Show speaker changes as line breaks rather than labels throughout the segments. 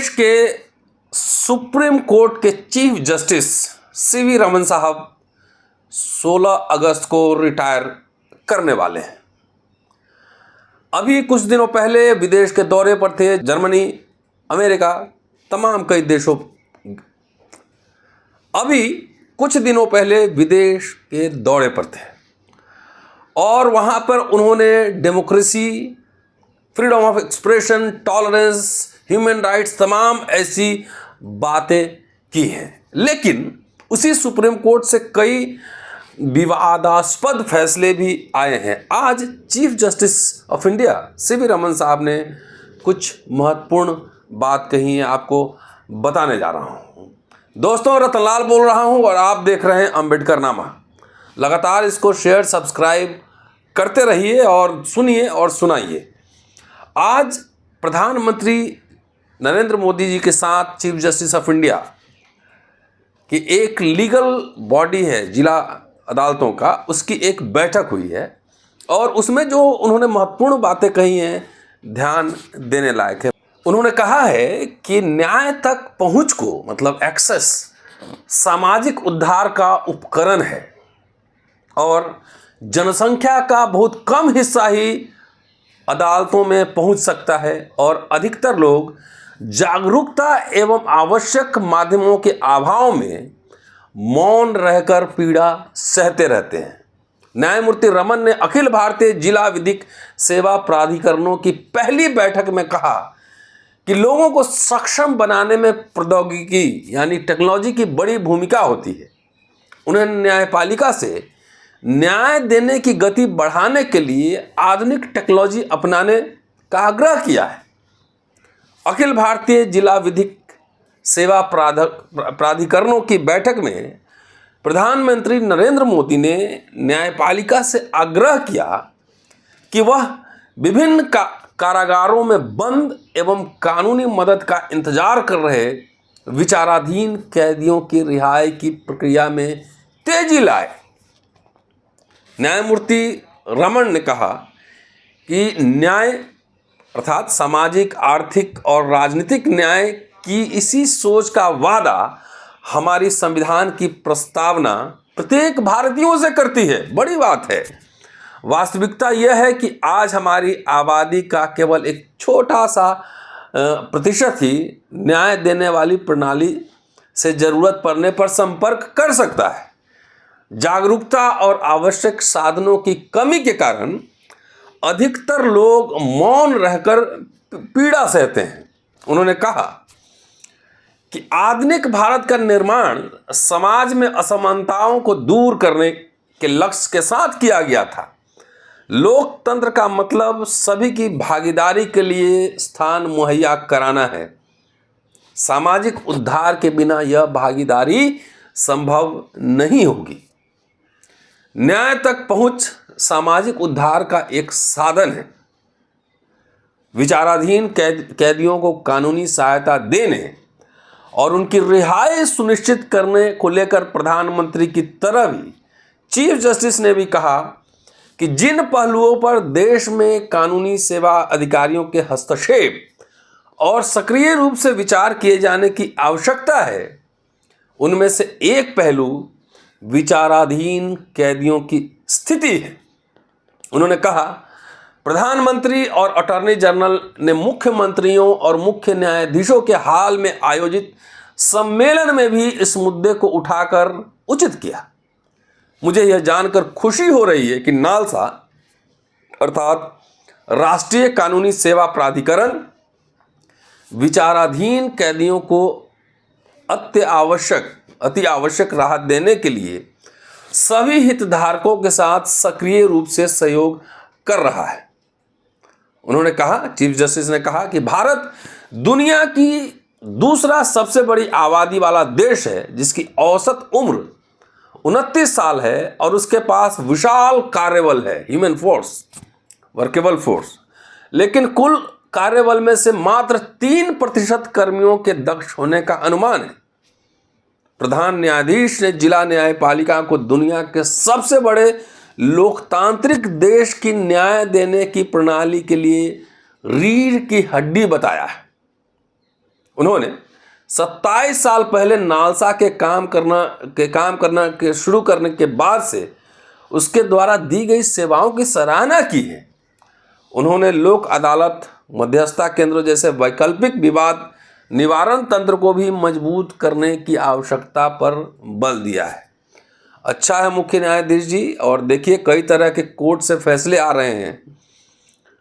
के supreme court के chief justice CV Raman साहब 16 अगस्त को रिटायर करने वाले हैं। अभी कुछ दिनों पहले विदेश के दौरे पर थे, जर्मनी, अमेरिका, तमाम कई देशों। अभी कुछ दिनों पहले विदेश के दौरे पर थे और वहाँ पर उन्होंने democracy, freedom of expression, tolerance, human rights, तमाम ऐसी बातें की हैं। लेकिन उसी सुप्रीम कोर्ट से कई विवादास्पद फैसले भी आए हैं। आज chief justice of India CV Raman साहब ने कुछ महत्वपूर्ण बात कही है, आपको बताने जा रहा हूं। दोस्तों, रतनलाल बोल रहा हूं और आप देख रहे हैं अम्बेडकरनामा। लगातार इसको शेयर, सब्सक्राइब करते रहिए और सुनिए और सुनाइए। आज प्रधानमंत्री नरेंद्र मोदी जी के साथ चीफ जस्टिस ऑफ इंडिया की एक लीगल बॉडी है, जिला अदालतों का, उसकी एक बैठक हुई है और उसमें जो उन्होंने महत्वपूर्ण बातें कही हैं, ध्यान देने लायक है। उन्होंने कहा है कि न्याय तक पहुंच को, मतलब एक्सेस, सामाजिक उद्धार का उपकरण है और जनसंख्या का बहुत कम हिस्सा ही अदालतों में पहुंच सकता है और अधिकतर लोग जागरूकता एवं आवश्यक माध्यमों के अभाव में मौन रहकर पीड़ा सहते रहते हैं। न्यायमूर्ति रमन ने अखिल भारतीय जिला विधिक सेवा प्राधिकरणों की पहली बैठक में कहा कि लोगों को सक्षम बनाने में प्रौद्योगिकी यानी टेक्नोलॉजी की बड़ी भूमिका होती है। उन्होंने न्यायपालिका से न्याय देने की गति बढ़ाने के लिए आधुनिक टेक्नोलॉजी अपनाने का आग्रह किया है। अखिल भारतीय जिला विधिक सेवा प्राधिकरणों की बैठक में प्रधानमंत्री नरेंद्र मोदी ने न्यायपालिका से आग्रह किया कि वह विभिन्न कारागारों में बंद एवं कानूनी मदद का इंतजार कर रहे विचाराधीन कैदियों की रिहाई की प्रक्रिया में तेजी लाए। न्यायमूर्ति रमन ने कहा कि न्याय अर्थात सामाजिक, आर्थिक और राजनीतिक न्याय की इसी सोच का वादा हमारी संविधान की प्रस्तावना प्रत्येक भारतीयों से करती है। बड़ी बात है। वास्तविकता यह है कि आज हमारी आबादी का केवल एक छोटा सा प्रतिशत ही न्याय देने वाली प्रणाली से जरूरत पड़ने पर संपर्क कर सकता है। जागरूकता और आवश्यक साधनों की कमी के कारण अधिकतर लोग मौन रहकर पीड़ा सहते हैं। उन्होंने कहा कि आधुनिक भारत का निर्माण समाज में असमानताओं को दूर करने के लक्ष्य के साथ किया गया था। लोकतंत्र का मतलब सभी की भागीदारी के लिए स्थान मुहैया कराना है। सामाजिक उद्धार के बिना यह भागीदारी संभव नहीं होगी। न्याय तक पहुंच सामाजिक उद्धार का एक साधन है। विचाराधीन कैदियों को कानूनी सहायता देने और उनकी रिहाई सुनिश्चित करने को लेकर प्रधानमंत्री की तरह भी चीफ जस्टिस ने भी कहा कि जिन पहलुओं पर देश में कानूनी सेवा अधिकारियों के हस्तक्षेप और सक्रिय रूप से विचार किए जाने की आवश्यकता है, उनमें से एक पहलू विचाराधीन कैदियों की स्थिति है। उन्होंने कहा, प्रधानमंत्री और अटॉर्नी जनरल ने मुख्यमंत्रियों और मुख्य न्यायाधीशों के हाल में आयोजित सम्मेलन में भी इस मुद्दे को उठाकर उचित किया। मुझे यह जानकर खुशी हो रही है कि नालसा अर्थात राष्ट्रीय कानूनी सेवा प्राधिकरण विचाराधीन कैदियों को अति आवश्यक राहत देने के लिए सभी हितधारकों के साथ सक्रिय रूप से सहयोग कर रहा है। उन्होंने कहा, चीफ जस्टिस ने कहा कि भारत दुनिया की दूसरा सबसे बड़ी आबादी वाला देश है, जिसकी औसत उम्र 29 साल है और उसके पास विशाल कार्यबल है, ह्यूमन फोर्स, वर्केबल फोर्स। लेकिन कुल कार्यबल में से मात्र 3% कर्मियों के दक्ष होने का अनुमान है। प्रधान न्यायाधीश ने जिला न्यायपालिका को दुनिया के सबसे बड़े लोकतांत्रिक देश की न्याय देने की प्रणाली के लिए रीढ़ की हड्डी बताया है। उन्होंने 27 साल पहले नालसा के काम करना के शुरू करने के बाद से उसके द्वारा दी गई सेवाओं की सराहना की है। उन्होंने लोक अदालत, मध्यस्थता केंद्र जैसे वैकल्पिक विवाद निवारण तंत्र को भी मजबूत करने की आवश्यकता पर बल दिया है। अच्छा है मुख्य न्यायाधीश जी। और देखिए, कई तरह के कोर्ट से फैसले आ रहे हैं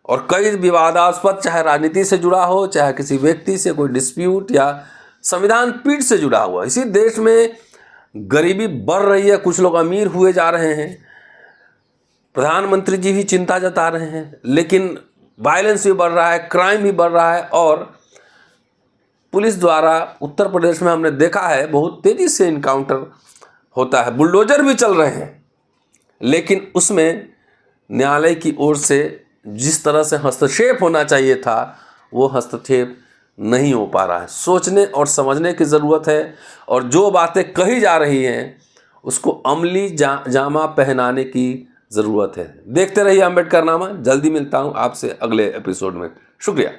और कई विवादास्पद, चाहे राजनीति से जुड़ा हो, चाहे किसी व्यक्ति से कोई डिस्प्यूट या संविधान पीठ से जुड़ा हुआ। इसी देश में गरीबी बढ़ रही है, कुछ लोग अमीर हुए जा रहे हैं, प्रधानमंत्री जी भी चिंता जता रहे हैं, लेकिन वायलेंस भी बढ़ रहा है, क्राइम भी बढ़ रहा है। और पुलिस द्वारा उत्तर प्रदेश में हमने देखा है बहुत तेजी से इनकाउंटर होता है, बुलडोजर भी चल रहे हैं, लेकिन उसमें न्यायालय की ओर से जिस तरह से हस्तक्षेप होना चाहिए था वो हस्तक्षेप नहीं हो पा रहा है। सोचने और समझने की ज़रूरत है और जो बातें कही जा रही हैं उसको अमली जामा पहनाने की ज़रूरत है। देखते रहिए अंबेडकरनामा। जल्दी मिलता हूँ आपसे अगले एपिसोड में। शुक्रिया।